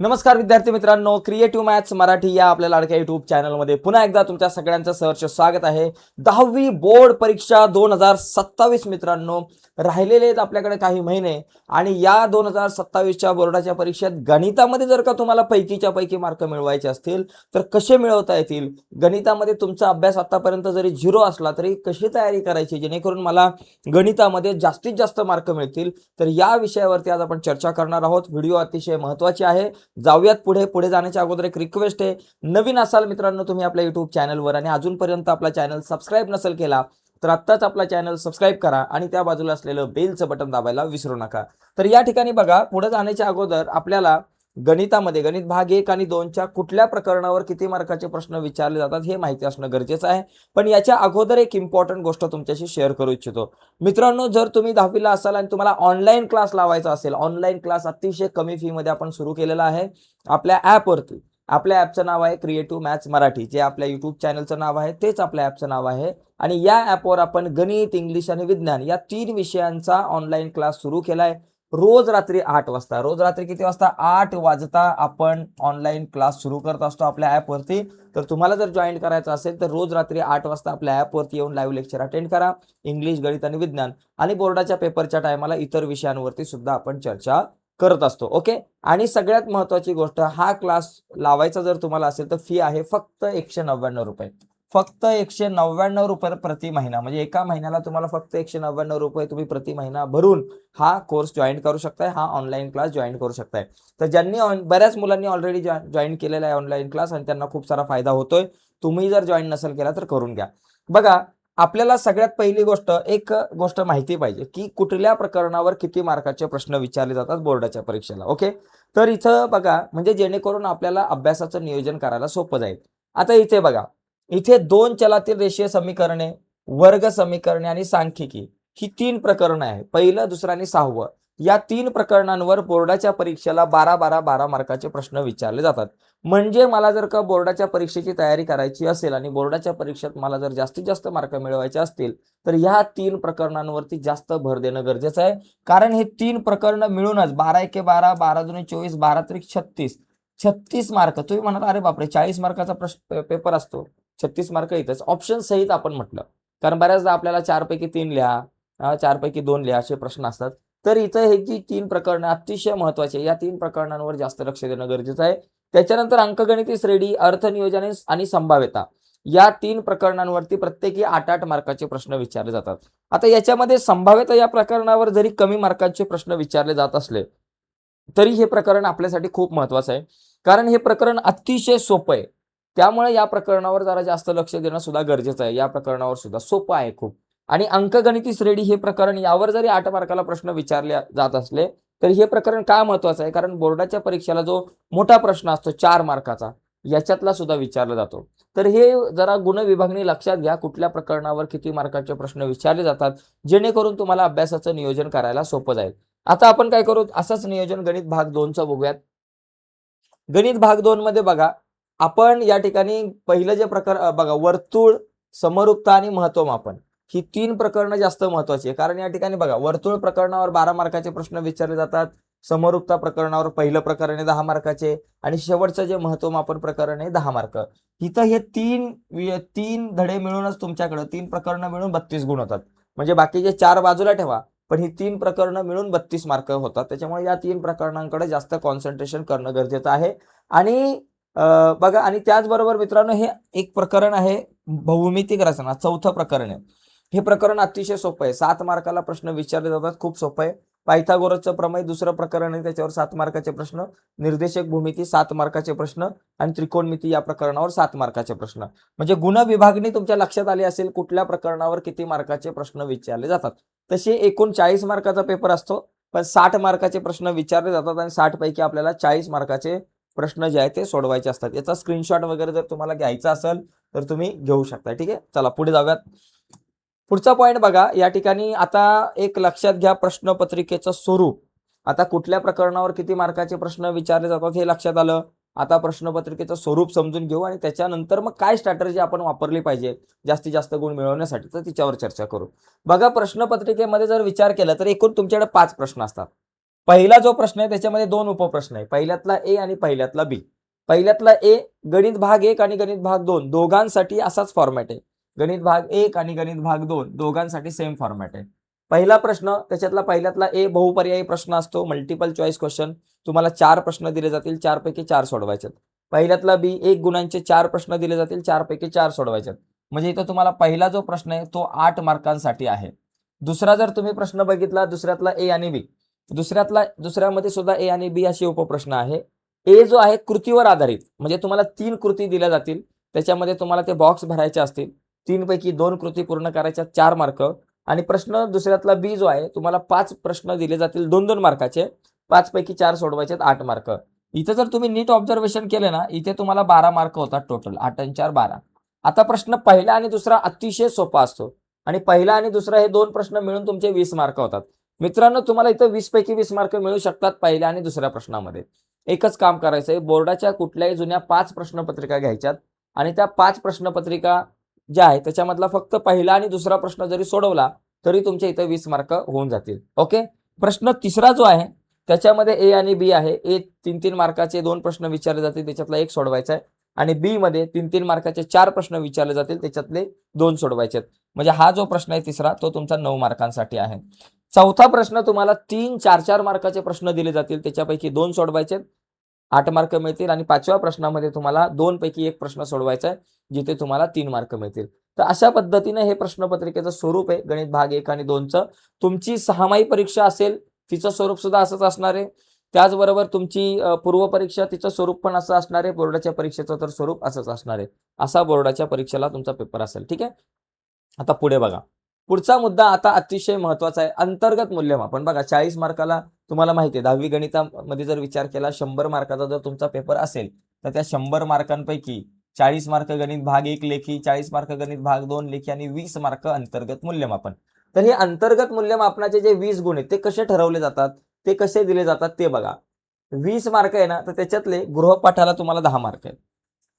नमस्कार विद्यार्थी मित्रांनो, क्रिएटिव्ह मॅथ्स मराठी या आपल्या लाडक्या युट्यूब चॅनलमध्ये पुन्हा एकदा तुमच्या सगळ्यांचं सहर्ष स्वागत आहे. 10वी बोर्ड परीक्षा 2027 मित्रांनो, राहिलेले आहेत आपल्याकडे काही महिने आणि या 2027च्या बोर्डाच्या परीक्षेत गणितामध्ये जर का तुम्हाला पैकीच्या पैकी मार्क मिळवायचे असतील तर कसे मिळवता येतील, गणितामध्ये तुमचा अभ्यास आतापर्यंत जरी 0 असला तरी कशी तयारी करायची जेणेकरून मला गणितामध्ये जास्तीत जास्त मार्क मिळतील, तर या विषयावरती आज आपण चर्चा करणार आहोत. व्हिडिओ अतिशय महत्त्वाची आहे. जाऊयात पुढे जाण्याच्या अगोदर एक रिक्वेस्ट आहे, नवीन असाल मित्रांनो तुम्ही आपल्या युट्यूब चॅनलवर आणि अजूनपर्यंत आपला चॅनल सबस्क्राईब नसेल केला तर आत्ताच आपला चॅनल सबस्क्राईब करा आणि त्या बाजूला असलेलं बेलचं बटन दाबायला विसरू नका. तर या ठिकाणी बघा, पुढे जाण्याच्या अगोदर आपल्याला गणितामध्ये गणित भाग 1 आणि 2च्या कुठल्या प्रकरणावर किती मार्काचे प्रश्न विचारले जातात हे माहिती असणं गरजेचं आहे. पण याच्या अगोदर एक इम्पॉर्टंट गोष्ट तुमच्याशी शेअर करू इच्छितो. मित्रांनो, जर तुम्ही 10वीला असाल आणि तुम्हाला ऑनलाईन क्लास लावायचा असेल, ऑनलाईन क्लास अतिशय कमी फी मध्ये आपण सुरू केलेला आहे आपल्या ॲपवरती. आपल्या ॲपचं नाव आहे क्रिएटिव्ह मॅथ्स मराठी, जे आपल्या युट्यूब चॅनलचं नाव आहे तेच आपल्या ॲपचं नाव आहे. आणि या ॲपवर आपण गणित, इंग्लिश आणि विज्ञान या 3 विषयांचा ऑनलाईन क्लास सुरू केलाय. रोज रात्री 8 वाजता, रोज रात्री किती वाजता? 8 वाजता आपण ऑनलाईन क्लास सुरू करत असतो आपल्या ॲपवरती. तर तुम्हाला जर जॉईन करायचं असेल तर रोज रात्री 8 वाजता आपल्या ॲपवरती येऊन लाईव्ह लेक्चर अटेंड करा. इंग्लिश, गणित आणि विज्ञान आणि बोर्डाच्या पेपरच्या टायमाला इतर विषयांवरती सुद्धा आपण चर्चा करत असतो. ओके. आणि सगळ्यात महत्त्वाची गोष्ट, हा क्लास लावायचा जर तुम्हाला असेल तर फी आहे फक्त 199 रुपये. फक्त 199 रुपये प्रति महिना, म्हणजे एका महिन्याला तुम्हाला फक्त 199 रुपये तुम्ही प्रति महिना भरून हा कोर्स जॉईन करू शकताय, हा ऑनलाईन क्लास जॉईन करू शकताय. तर ज्यांनी बऱ्याच मुलांनी ऑलरेडी जॉईन केलेला आहे ऑनलाईन क्लास आणि त्यांना खूप सारा फायदा होतोय. तुम्ही जर जॉईन नसेल केला तर करून घ्या. बघा, आपल्याला सगळ्यात पहिली गोष्ट, एक गोष्ट माहिती पाहिजे की कुठल्या प्रकरणावर किती मार्काचे प्रश्न विचारले जातात बोर्डाच्या परीक्षेला. ओके. तर इथं बघा, म्हणजे जेणेकरून आपल्याला अभ्यासाचं नियोजन करायला सोपं जाईल. आता इथे बघा, इथे 2 चलातील रेषीय समीकरणे, वर्ग समीकरणे आणि सांख्यिकी ही 3 प्रकरणं आहे. पहिलं, दुसरं आणि 6वं. या 3 प्रकरणांवर बोर्डाच्या परीक्षेला 12 मार्काचे प्रश्न विचारले जातात. म्हणजे मला जर का बोर्डाच्या परीक्षेची तयारी करायची असेल आणि बोर्डाच्या परीक्षेत मला जर जास्तीत जास्त मार्क मिळवायचे असतील तर ह्या 3 प्रकरणांवरती जास्त भर देणं गरजेचं आहे. कारण हे 3 प्रकरणं मिळूनच 12 एके 12, 12 दुणे 24, 12 त्रिक 36, 36 मार्क. तुम्ही म्हणाल अरे बापरे, 40 मार्काचा पेपर असतो, 36 मार्क इथंच ऑप्शन सहित आपण म्हटलं. कारण बऱ्याचदा आपल्याला 4 पैकी 3 लिहा, 4 पैकी 2 लिहा असे प्रश्न असतात. तर इथं हे जी 3 प्रकरणं अतिशय महत्त्वाची आहे, या 3 प्रकरणांवर जास्त लक्ष देणं गरजेचं आहे. त्याच्यानंतर अंकगणिती श्रेणी, अर्थनियोजन आणि संभाव्यता या 3 प्रकरणांवरती प्रत्येकी 8-8 मार्काचे प्रश्न विचारले जातात. आता याच्यामध्ये संभाव्यता या प्रकरणावर जरी कमी मार्काचे प्रश्न विचारले जात असले तरी हे प्रकरण आपल्यासाठी खूप महत्त्वाचं आहे. कारण हे प्रकरण अतिशय सोपं आहे. त्यामुळे या प्रकरणावर जरा जास्त लक्ष देणं सुद्धा गरजेचं आहे. या प्रकरणावर सुद्धा सोपं आहे खूप. आणि अंकगणिती श्रेणी हे प्रकरण, यावर जरी 8 मार्काला प्रश्न विचारले जात असले तर हे प्रकरण का महत्त्वाचं आहे? कारण बोर्डाच्या परीक्षेला जो मोठा प्रश्न असतो 4 मार्काचा, याच्यातला सुद्धा विचारला जातो. तर हे जरा गुणविभागणी लक्षात घ्या, कुठल्या प्रकरणावर किती मार्काचे प्रश्न विचारले जातात, जेणेकरून तुम्हाला अभ्यासाचं नियोजन करायला सोपं जाईल. आता आपण काय करू, असंच नियोजन गणित भाग 2चं बघूयात. गणित भाग 2 मध्ये बघा, आपण या ठिकाणी पहिलं जे प्रकार बघा, वर्तुळ, समरूपता आणि महत्त्वमापन ही 3 प्रकरणं जास्त महत्त्वाची आहे. कारण या ठिकाणी बघा, वर्तुळ प्रकरणावर 12 मार्काचे प्रश्न विचारले जातात, समरूपता प्रकरणावर पहिलं प्रकरण आहे 10 मार्काचे आणि शेवटचं जे महत्त्वमापन प्रकरण आहे 10 मार्क. इथं हे 3 धडे मिळूनच तुमच्याकडे 3 प्रकरणं मिळून 32 गुण होतात. म्हणजे बाकीचे 4 बाजूला ठेवा, पण ही 3 प्रकरणं मिळून 32 मार्क होतात. त्याच्यामुळे या 3 प्रकरणांकडे जास्त कॉन्सन्ट्रेशन करणं गरजेचं आहे. आणि बघा, आणि त्याचबरोबर मित्रांनो, हे एक प्रकरण आहे भौमितिक रचना, 4थं प्रकरण आहे. हे प्रकरण अतिशय सोपं आहे. 7 मार्काला प्रश्न विचारले जातात, खूप सोपं आहे. पायथागोरसचं प्रमेय दुसरं प्रकरण आहे, त्याच्यावर 7 मार्काचे प्रश्न. निर्देशक भूमिती 7 मार्काचे प्रश्न आणि त्रिकोणमिती या प्रकरणावर 7 मार्काचे प्रश्न. म्हणजे गुणविभागणी तुमच्या लक्षात आली असेल, कुठल्या प्रकरणावर किती मार्काचे प्रश्न विचारले जातात. तसे एकूण 40 मार्काचा पेपर असतो, पण 60 मार्काचे प्रश्न विचारले जातात आणि 60 पैकी आपल्याला 40 मार्काचे प्रश्न जे आहेत ते सोडवायचे असतात. याचा स्क्रीनशॉट वगैरे जर तुम्हाला घ्यायचा असेल तर तुम्ही घेऊ शकता. ठीक आहे, चला पुढे जाऊयात. पुढचा पॉईंट बघा, या ठिकाणी आता एक लक्षात घ्या, प्रश्नपत्रिकेचं स्वरूप. आता कुठल्या प्रकरणावर किती मार्काचे प्रश्न विचारले जातात हे लक्षात आलं. आता प्रश्नपत्रिकेचं स्वरूप समजून घेऊ आणि त्याच्यानंतर मग काय स्ट्रॅटर्जी आपण वापरली पाहिजे जास्तीत जास्त गुण मिळवण्यासाठी, तर तिच्यावर चर्चा करू. बघा, प्रश्नपत्रिकेमध्ये जर विचार केला तर एकूण तुमच्याकडे 5 प्रश्न असतात. पहिला जो प्रश्न आहे त्याच्यामध्ये दोन उपप्रश्न आहे, पहिल्यातला ए आणि पहिल्यातला बी. पहिल्यातला ए गणित भाग 1 आणि गणित भाग 2 दोघांसाठी असाच फॉर्मॅट आहे. गणित भाग 1 आणि गणित भाग 2 दोघांसाठी सेम फॉर्मॅट आहे. पहिला प्रश्न त्याच्यातला पहिल्यातला ए बहुपर्यायी प्रश्न असतो, मल्टिपल चॉईस क्वेश्चन. तुम्हाला 4 प्रश्न दिले जातील, 4 पैकी 4 सोडवायचे. पहिल्यातला बी 1 गुणांचे 4 प्रश्न दिले जातील, 4 पैकी 4 सोडवायचे. म्हणजे इथं तुम्हाला पहिला जो प्रश्न आहे तो 8 मार्कांसाठी आहे. दुसरा जर तुम्ही प्रश्न बघितला दुसऱ्यातला ए आणि बी, दुसऱ्यामध्ये सुद्धा ए आणि बी असे उपप्रश्न आहे. ए जो आहे कृतीवर आधारित, म्हणजे तुम्हाला 3 कृती दिल्या जातील, त्याच्यामध्ये तुम्हाला ते बॉक्स भरायचे असतील. 3 पैकी 2 कृती पूर्ण करायच्या, 4 मार्क. आणि प्रश्न दुसऱ्यातला बी जो आहे तुम्हाला 5 प्रश्न दिले जातील 2-2 मार्काचे, 5 पैकी 4 सोडवायचे, 8 मार्क. इथे जर तुम्ही नीट ऑब्झर्वेशन केले ना, इथे तुम्हाला 12 मार्क होतात टोटल, 8 आणि 4 12. आता प्रश्न पहिला आणि दुसरा अतिशय सोपा असतो आणि पहिला आणि दुसरा हे 2 प्रश्न मिळून तुमचे 20 मार्क होतात. मित्रांनो, तुम्हाला इथं 20 पैकी 20 मार्क मिळू शकतात पहिल्या आणि दुसऱ्या प्रश्नामध्ये. एकच काम करायचंय, बोर्डाच्या कुठल्याही जुन्या 5 प्रश्नपत्रिका घ्यायच्यात आणि त्या 5 प्रश्नपत्रिका ज्या आहेत त्याच्यामधला फक्त पहिला आणि दुसरा प्रश्न जरी सोडवला तरी तुमच्या इथं 20 मार्क होऊन जातील. ओके. प्रश्न तिसरा जो आहे त्याच्यामध्ये ए आणि बी आहे. ए 3-3 मार्काचे 2 प्रश्न विचारले जातील, त्याच्यातला 1 सोडवायचा आहे. आणि बी मध्ये 3-3 मार्काचे 4 प्रश्न विचारले जातील, त्याच्यातले 2 सोडवायचे आहेत. म्हणजे हा जो प्रश्न आहे तिसरा तो तुमचा 9 मार्कांसाठी आहे. चौथा प्रश्न तुम्हाला 3 4-4 मार्काचे प्रश्न दिले जातील, त्याच्यापैकी 2 सोडवायचे, 8 मार्क मिळतील. आणि 5व्या प्रश्नामध्ये तुम्हाला 2 पैकी 1 प्रश्न सोडवायचा आहे, जिथे तुम्हाला 3 मार्क मिळतील. तर अशा पद्धतीने हे प्रश्नपत्रिकेचं स्वरूप आहे गणित भाग 1 आणि 2चं. तुमची 6माही परीक्षा असेल तिचं स्वरूप सुद्धा असंच असणार आहे. त्याचबरोबर तुमची पूर्व परीक्षा तिचं स्वरूप पण असं असणार आहे. बोर्डाच्या परीक्षेचं तर स्वरूप असंच असणार आहे. असा बोर्डाच्या परीक्षेला तुमचा पेपर असेल. ठीक आहे. आता पुढे बघा, पुढचा मुद्दा आता अतिशय महत्वाचा आहे, अंतर्गत मूल्यमापन. बघा 40 मार्काला तुम्हाला माहिती आहे 10वी गणितामध्ये जर विचार केला 100 मार्काचा जर तुमचा पेपर असेल तर त्या 100 मार्कांपैकी 40 मार्क गणित भाग 1 लेखी, 40 मार्क गणित भाग 2 लेखी आणि 20 मार्क अंतर्गत मूल्यमापन. तर हे अंतर्गत मूल्यमापनाचे जे 20 गुण आहेत ते कसे ठरवले जातात, ते कसे दिले जातात ते बघा. 20 मार्क आहे ना, तर त्याच्यातले गृहपाठाला तुम्हाला 10 मार्क आहेत.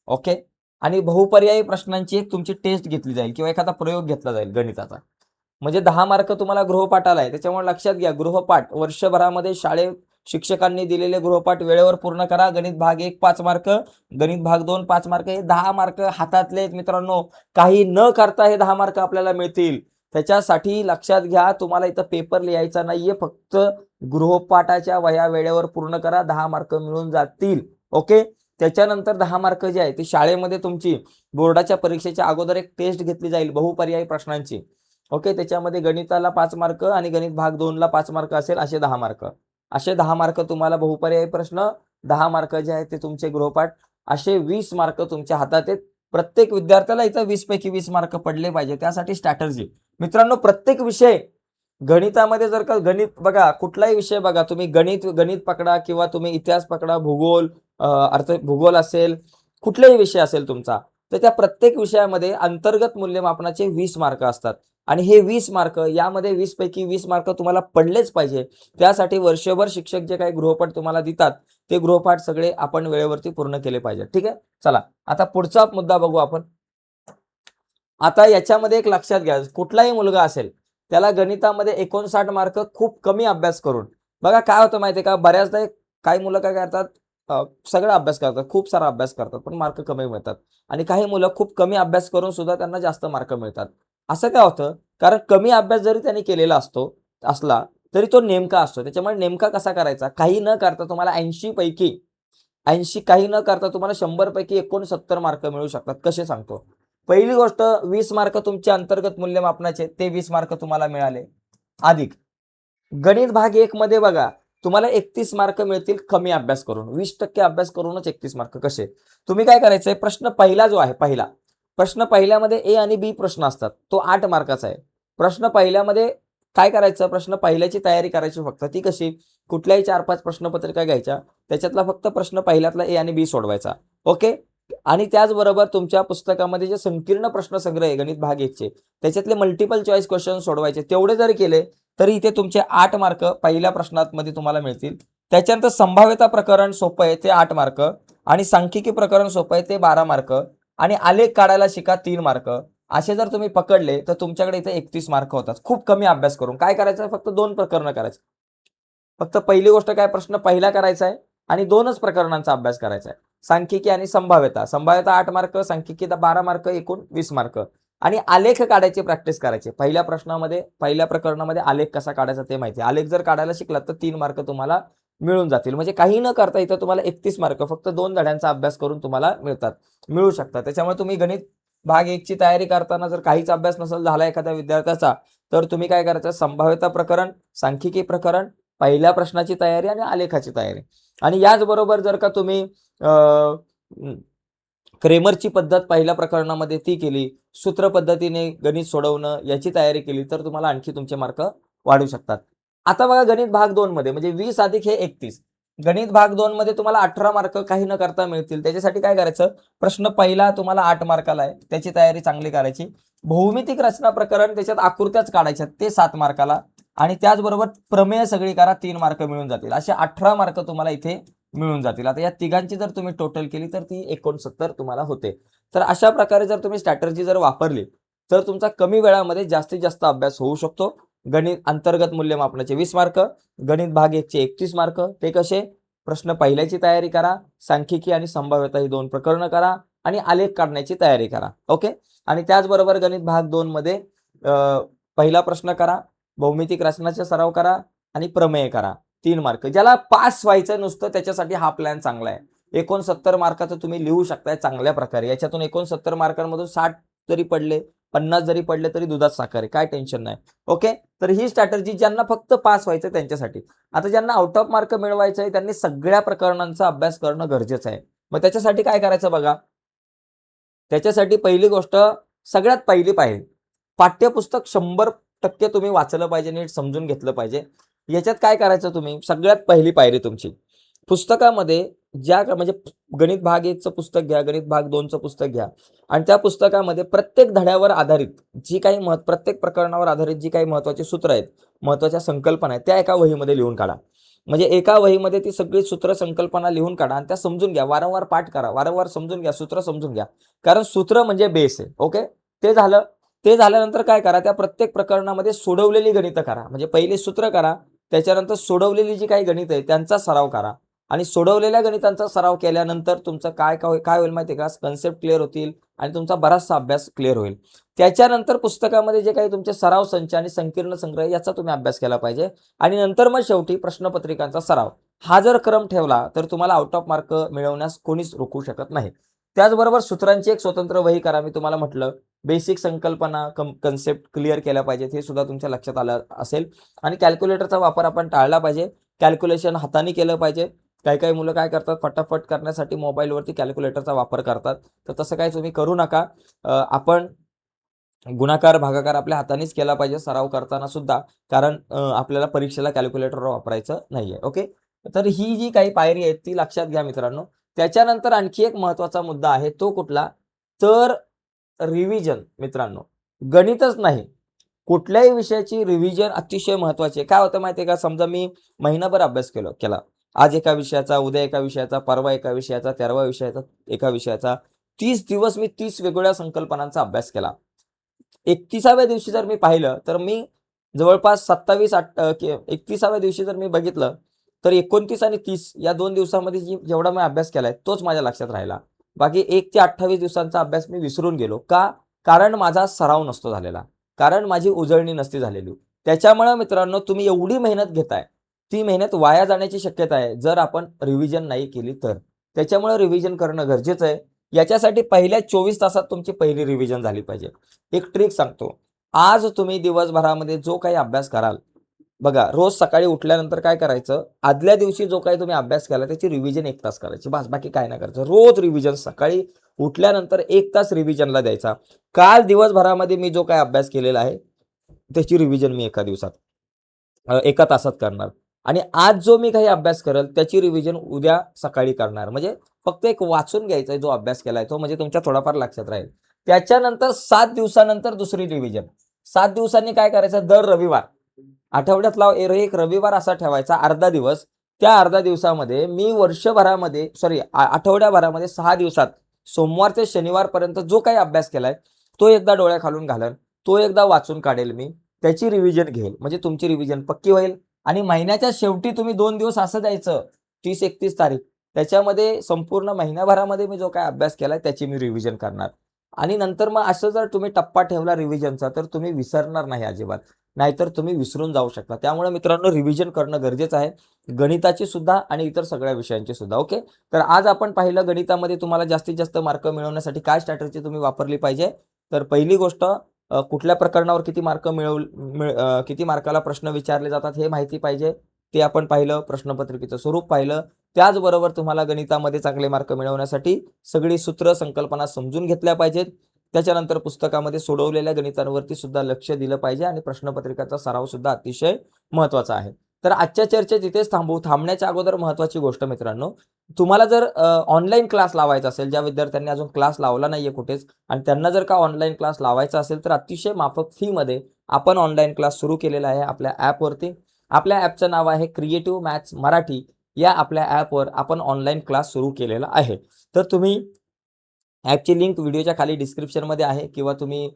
ओके. आणि बहुपर्यायी प्रश्नांची एक तुमची टेस्ट घेतली जाईल किंवा एखादा प्रयोग घेतला जाईल गणिताचा. म्हणजे 10 मार्क तुम्हाला गृहपाठाला आहे. त्याच्यामुळे लक्षात घ्या, गृहपाठ वर्षभरामध्ये शाळेत शिक्षकांनी दिलेले गृहपाठ वेळेवर पूर्ण करा. गणित भाग 1 5 मार्क, गणित भाग 2 5 मार्क, हे 10 मार्क हातातले आहेत मित्रांनो. काही न करता हे 10 मार्क आपल्याला मिळतील. त्याच्यासाठी लक्षात घ्या, तुम्हाला इथं पेपर लिहायचा नाहीये, फक्त गृहपाठाच्या वह्या वेळेवर पूर्ण करा, 10 मार्क मिळून जातील. ओके. त्याच्यानंतर 10 मार्क जे आहे ती शाळेमध्ये तुमची बोर्डाच्या परीक्षेच्या अगोदर एक टेस्ट घेतली जाईल बहुपर्यायी प्रश्नांची. ओके. त्याच्यामध्ये गणिताला 5 मार्क आणि गणित भाग 2 ला 5 मार्क असेल, असे 10 मार्क. असे 10 मार्क तुम्हाला बहुपर्यायी प्रश्न, 10 मार्क जे आहेत ते तुमचे गृहपाठ, असे 20 मार्क तुमच्या हातात आहेत. प्रत्येक विद्यार्थ्याला इथं 20 पैकी 20 मार्क पडले पाहिजे, त्यासाठी स्ट्रॅटर्जी. मित्रांनो, प्रत्येक विषय गणितामध्ये जर का गणित बघा, कुठलाही विषय बघा तुम्ही, गणित गणित पकडा किंवा तुम्ही इतिहास पकडा, भूगोल, भूगोल असेल, कुठलाही विषय असेल तुमचा, तर त्या प्रत्येक विषयामध्ये अंतर्गत मूल्यमापनाचे 20 मार्क असतात. आणि हे 20 मार्क, यामध्ये 20 पैकी 20 मार्क तुम्हाला पडलेच पाहिजे. त्यासाठी वर्षभर शिक्षक जे काही गृहपाठ तुम्हाला देतात ते गृहपाठ सगळे आपण वेळेवरती पूर्ण केले पाहिजे. ठीक आहे. चला आता पुढचा मुद्दा बघू आपण. आता याच्यामध्ये एक लक्षात घ्या, कुठलाही मुलगा असेल त्याला गणितामध्ये 59 मार्क खूप कमी अभ्यास करून, बघा काय होतं माहितीये का, बऱ्याचदा काही मुलं काय करतात, सगळा अभ्यास करतात, खूप सारा अभ्यास करतात, पण मार्क कमी मिळतात. आणि काही मुलं खूप कमी अभ्यास करून सुद्धा त्यांना जास्त मार्क मिळतात. असं काय होतं, कारण कमी अभ्यास जरी त्यांनी केलेला असला तरी तो नेमका असतो. त्याच्यामुळे नेमका कसा करायचा, काही न करता तुम्हाला 80 पैकी 80, काही न करता तुम्हाला 100 पैकी 69 मार्क मिळू शकतात. कसे सांगतो. पहिली गोष्ट, 20 मार्क तुमचे अंतर्गत मूल्यमापनाचे, ते 20 मार्क तुम्हाला मिळाले. अधिक गणित भाग 1 मध्ये बघा तुम्हाला 31 मार्क मिळतील कमी अभ्यास करून. 20% अभ्यास करूनच 31 मार्क. कसे, तुम्ही काय करायचंय, प्रश्न पहिला जो आहे, प्रश्न पहिल्यामध्ये ए आणि बी प्रश्न असतात, तो 8 मार्काचा आहे. प्रश्न पहिल्यामध्ये काय करायचं, प्रश्न पहिल्याची तयारी करायची फक्त. ती कशी, कुठल्याही 4-5 प्रश्नपत्रिका घ्यायच्या, त्याच्यातला फक्त प्रश्न पहिल्यातला ए आणि बी सोडवायचा. ओके. आणि त्याचबरोबर तुमच्या पुस्तकामध्ये जे संकीर्ण प्रश्न संग्रह आहे गणित भाग 1 चे, त्याच्यातले मल्टिपल चॉईस क्वेश्चन सोडवायचे. तेवढे जरी केले तरी इथे तुमचे 8 मार्क पहिल्या प्रश्नामध्ये तुम्हाला मिळतील. त्याच्यानंतर संभाव्यता प्रकरण सोपं आहे, ते 8 मार्क. आणि सांख्यिकी प्रकरण सोपं आहे, ते 12 मार्क. आणि आलेख काढायला शिका, 3 मार्क. असे जर तुम्ही पकडले तर तुमच्याकडे इथे 31 मार्क होतात खूप कमी अभ्यास करून. काय करायचं, फक्त 2 प्रकरण करायचं. फक्त पहिली गोष्ट काय, प्रश्न पहिला करायचा आहे आणि 2च प्रकरणांचा अभ्यास करायचा आहे. सांख्यिकी आणि संभाव्यता. संभाव्यता 8 मार्क, सांख्यिकी 12 मार्क, एकूण 20 मार्क. आणि आलेख काढायची प्रॅक्टिस करायची. पहिल्या प्रश्नामध्ये, पहिल्या प्रकरणामध्ये आलेख कसा काढायचा ते माहिती आहे. आलेख जर काढायला शिकलात तर 3 मार्क तुम्हाला मिळून जातील. म्हणजे काही न करता इथं तुम्हाला 31 मार्क फक्त 2 धड्यांचा अभ्यास करून तुम्हाला मिळू शकतात. त्याच्यामुळे तुम्ही गणित भाग 1 ची तयारी करताना जर काहीच अभ्यास नसेल झाला एखाद्या विद्यार्थ्याचा, तर तुम्ही काय करायचं, संभाव्यता प्रकरण, सांख्यिकी प्रकरण, पहिल्या प्रश्नाची तयारी आणि आलेखाची तयारी. आणि याचबरोबर जर का तुम्ही क्रेमरची पद्धत पहिल्या प्रकरणामध्ये ती केली, सूत्र पद्धतीने गणित सोडवणं याची तयारी केली, तर तुम्हाला आणखी तुमचे मार्क वाढू शकतात. आता बघा गणित भाग 2 मध्ये म्हणजे 20 अधिक हे 31. गणित भाग 2 मध्ये तुम्हाला 18 मार्क काही न करता मिळतील. त्याच्यासाठी काय करायचं, प्रश्न पहिला तुम्हाला 8 मार्काला आहे, त्याची तयारी चांगली करायची. भौमितिक रचना प्रकरण, त्याच्यात आकृत्याच काढायच्या ते 7 मार्काला, आणि त्याचबरोबर प्रमेय सगळी करा, 3 मार्क मिळून जातील. असे 18 मार्क तुम्हाला इथे मिळून जातील. आता या तिघांची जर तुम्ही टोटल केली तर ती 69 तुम्हाला होते. तर अशा प्रकारे जर तुम्ही स्ट्रॅटर्जी जर वापरली तर तुमचा कमी वेळामध्ये जास्तीत जास्त अभ्यास होऊ शकतो. गणित अंतर्गत मूल्यमापनाचे 20 मार्क, गणित भाग 1 चे 31 मार्क. ते कसे, प्रश्न पहिल्याची तयारी करा, सांख्यिकी आणि संभाव्यता ही 2 प्रकरणं करा आणि आलेख काढण्याची तयारी करा. ओके. आणि त्याचबरोबर गणित भाग 2 मध्ये पहिला प्रश्न करा, भौमितिक रचनाचा सराव करा आणि प्रमेय करा, 3 मार्क. ज्याला पास व्हायचं नुसतं त्याच्यासाठी हा प्लॅन चांगला आहे. 69 मार्काचं तुम्ही लिहू शकताय चांगल्या प्रकारे. याच्यातून 69 मार्कांमधून 60 जरी पडले, 50 जरी पडले तरी दुधात साखर आहे, काय टेन्शन नाही. ओके. तर ही स्ट्रॅटर्जी ज्यांना फक्त पास व्हायचं त्यांच्यासाठी. आता ज्यांना आउट ऑफ मार्क मिळवायचं आहे त्यांनी सगळ्या प्रकरणांचा अभ्यास करणं गरजेचं आहे. मग त्याच्यासाठी काय करायचं बघा, त्याच्यासाठी पहिली गोष्ट, सगळ्यात पहिली पाहिजे, पाठ्यपुस्तक 100% तुम्ही वाचलं पाहिजे, नीट समजून घेतलं पाहिजे. याच्यात काय करायचं, तुम्ही सगळ्यात पहिली पायरी तुमची पुस्तकामध्ये म्हणजे गणित भाग 1चं पुस्तक घ्या, गणित भाग 2चं पुस्तक घ्या आणि त्या पुस्तकामध्ये प्रत्येक धड्यावर आधारित जी काही प्रत्येक प्रकरणावर आधारित जी काही महत्त्वाची सूत्र आहेत, महत्त्वाच्या संकल्पना आहेत, त्या एका वहीमध्ये लिहून काढा. म्हणजे एका वहीमध्ये ती सगळी सूत्र संकल्पना लिहून काढा आणि त्या समजून घ्या, वारंवार पाठ करा, वारंवार समजून घ्या, सूत्र समजून घ्या. कारण सूत्र म्हणजे बेस आहे. ओके. ते झालं. ते झाल्यानंतर काय करा, त्या प्रत्येक प्रकरणामध्ये सोडवलेली गणितं करा. म्हणजे पहिले सूत्र करा, त्याच्यानंतर सोडवलेली जी काही गणित आहे त्यांचा सराव करा आणि सोडवलेल्या गणितांचा सराव केल्यानंतर तुमचं काय काय होईल माहिती आहे का, कन्सेप्ट क्लिअर होतील आणि तुमचा बराचसा अभ्यास क्लिअर होईल. त्याच्यानंतर पुस्तकामध्ये जे काही तुमचे सराव संच आणि संकीर्ण संग्रह याचा तुम्ही अभ्यास केला पाहिजे आणि नंतर मग शेवटी प्रश्नपत्रिकांचा सराव. हा जर क्रम ठेवला तर तुम्हाला आउट ऑफ मार्क मिळवण्यास कोणीच रोखू शकत नाही. त्याचबरोबर सूत्रांची एक स्वतंत्र वही करा. मी तुम्हाला म्हटलं बेसिक संकल्पना, कन्सेप्ट क्लिअर केल्या पाहिजेत, हे सुद्धा तुमच्या लक्षात आलं असेल. आणि कॅल्क्युलेटरचा वापर आपण टाळला पाहिजे. कॅल्क्युलेशन हाताने केलं पाहिजे. काही काही मुलं काय करतात, फटाफट करण्यासाठी मोबाईलवरती कॅल्क्युलेटरचा वापर करतात. तर तसं काही तुम्ही करू नका. आपण गुणाकार भागाकार आपल्या हातानेच केला पाहिजे सराव करताना सुद्धा, कारण आपल्याला परीक्षेला कॅल्क्युलेटर वापरायचं नाहीये. ओके. तर ही जी काही पायरी आहे ती लक्षात घ्या मित्रांनो. त्याच्यानंतर आणखी एक महत्त्वाचा मुद्दा आहे, तो कुठला, तर रिव्हिजन. मित्रांनो, गणितच नाही, कुठल्याही विषयाची रिव्हिजन अतिशय महत्त्वाची आहे. काय होतं माहिती आहे का, समजा मी महिनाभर अभ्यास केला, आज एका विषयाचा, उद्या एका विषयाचा, परवा एका विषयाचा, 13व्या विषयाचा, एका विषयाचा, 30 दिवस मी 30 वेगवेगळ्या संकल्पनांचा अभ्यास केला. 31व्या दिवशी जर मी पाहिलं तर मी जवळपास 31व्या दिवशी जर मी बघितलं तर 29 आणि 30 या 2 दिवसामध्ये जेवढा मी अभ्यास केलाय तोच माझ्या लक्षात राहिला. बाकी 1 ते 28 दिवसांचा अभ्यास मी विसरून गेलो. का? कारण माझा सराव नसतो झालेला, कारण माझी उजळणी नसती झालेली. त्याच्यामुळे मित्रांनो, तुम्ही एवढी मेहनत घेताय, ती मेहनत वाया जाण्याची शक्यता आहे जर आपण रिव्हिजन नाही केली तर. त्याच्यामुळे रिव्हिजन करणं गरजेचं आहे. याच्यासाठी पहिल्या 24 तासात तुमची पहिली रिव्हिजन झाली पाहिजे. एक ट्रिक सांगतो. आज तुम्ही दिवसभरामध्ये जो काही अभ्यास कराल, बघा, रोज सकाळी उठल्यानंतर काय करायचं, आदल्या दिवशी जो काही तुम्ही अभ्यास केला त्याची रिव्हिजन 1 तास करायची, बस, बाकी काय नाही करायचं. रोज रिव्हिजन सकाळी उठल्यानंतर 1 तास रिव्हिजनला द्यायचा. काल दिवसभरामध्ये मी जो काही अभ्यास केलेला आहे त्याची रिव्हिजन मी एका तासात करणार आणि आज जो मी काही अभ्यास करेल त्याची रिव्हिजन उद्या सकाळी करणार. म्हणजे फक्त एक वाचून घ्यायचा जो अभ्यास केलाय तो, म्हणजे तुमच्या थोडाफार लक्षात राहील. त्याच्यानंतर 7 दिवसानंतर दुसरी रिव्हिजन. 7 दिवसांनी काय करायचं, दर रविवार, आठवड्यातला एक रविवार असा ठेवायचा, अर्धा दिवस. त्या अर्ध्या दिवसामध्ये मी आठवड्याभरामध्ये 6 दिवसात सोमवार ते शनिवारपर्यंत जो काही अभ्यास केलाय तो एकदा डोळ्याखालून घालन, तो एकदा वाचून काढेल मी, त्याची रिव्हिजन घेईल. म्हणजे तुमची रिव्हिजन पक्की होईल आणि महिन्याच्या शेवटी तुम्ही 2 दिवस असं द्यायचं 30-31 तारीख. त्याच्यामध्ये संपूर्ण महिन्याभरामध्ये मी जो काही अभ्यास केलाय त्याची मी रिव्हिजन करणार. आणि नंतर मग असं जर तुम्ही टप्पा ठेवला रिव्हिजनचा तर तुम्ही विसरणार नाही अजिबात. नाहीतर तुम्ही विसरून जाऊ शकता. त्यामुळे मित्रांनो रिव्हिजन करणं गरजेचं आहे. गणिताची सुद्धा आणि इतर सगळ्या विषयांची सुद्धा. ओके. तर आज आपण पाहिलं गणितामध्ये तुम्हाला जास्तीत जास्त मार्क मिळवण्यासाठी काय स्ट्रॅटेजी तुम्ही वापरली पाहिजे. तर पहिली गोष्ट कुठल्या प्रकरणावर किती मार्क किती मार्काला प्रश्न विचारले जातात हे माहिती पाहिजे. ते आपण पाहिलं. प्रश्नपत्रिकेचं स्वरूप पाहिलं. त्याचबरोबर तुम्हाला गणितामध्ये चांगले मार्क मिळवण्यासाठी सगळी सूत्र, संकल्पना समजून घेतल्या पाहिजेत. त्याच्यानंतर पुस्तकामध्ये सोडवलेल्या गणितांवरती सुद्धा लक्ष दिलं पाहिजे आणि प्रश्नपत्रिकाचा सराव सुद्धा अतिशय महत्त्वाचा आहे. तर आजच्या चर्चेत इथेच थांबू. थांबण्याच्या अगोदर महत्त्वाची गोष्ट मित्रांनो, तुम्हाला जर ऑनलाईन क्लास लावायचा असेल, ज्या विद्यार्थ्यांनी अजून क्लास लावला नाहीये कुठेच आणि त्यांना जर का ऑनलाईन क्लास लावायचा असेल, तर अतिशय माफक फीमध्ये आपण ऑनलाईन क्लास सुरू केलेला आहे आपल्या ॲपवरती. आपल्या ॲपचं नाव आहे क्रिएटिव्ह मॅथ्स मराठी. या आपल्या ॲपवर आपण ऑनलाईन क्लास सुरू केलेला आहे. तर तुम्ही ॲपची लिंक व्हिडिओच्या खाली डिस्क्रिप्शनमध्ये आहे किंवा तुम्ही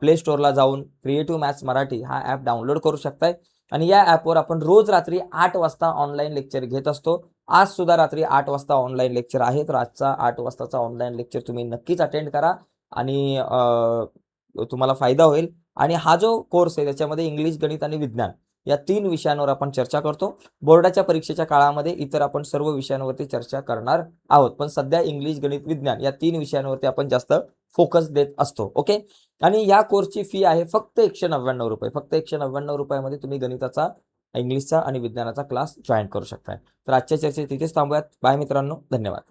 प्ले स्टोअरला जाऊन क्रिएटिव्ह मॅथ्स मराठी हा ॲप डाउनलोड करू शकताय. आणि या ॲपवर आपण रोज रात्री 8 वाजता ऑनलाईन लेक्चर घेत असतो. आज सुद्धा रात्री 8 वाजता ऑनलाईन लेक्चर आहे. तर आजचा 8 वाजताचा ऑनलाईन लेक्चर तुम्ही नक्कीच अटेंड करा आणि तुम्हाला फायदा होईल. आणि हा जो कोर्स आहे त्याच्यामध्ये इंग्लिश, गणित आणि विज्ञान या 3 विषयांवर आपण चर्चा करतो. बोर्डाच्या परीक्षेच्या काळामध्ये इतर आपण सर्व विषयांवरती चर्चा करणार आहोत. पण सध्या इंग्लिश, गणित, विज्ञान या 3 विषयांवरती आपण जास्त फोकस देत असतो. ओके. आणि या कोर्सची फी आहे फक्त ₹199. फक्त ₹199 मध्ये तुम्ही गणिताचा, इंग्लिशचा आणि विज्ञानाचा क्लास जॉइन करू शकताय. तर आजच्या चर्चेत तिथेच थांबूयात. बाय मित्रांनो. धन्यवाद.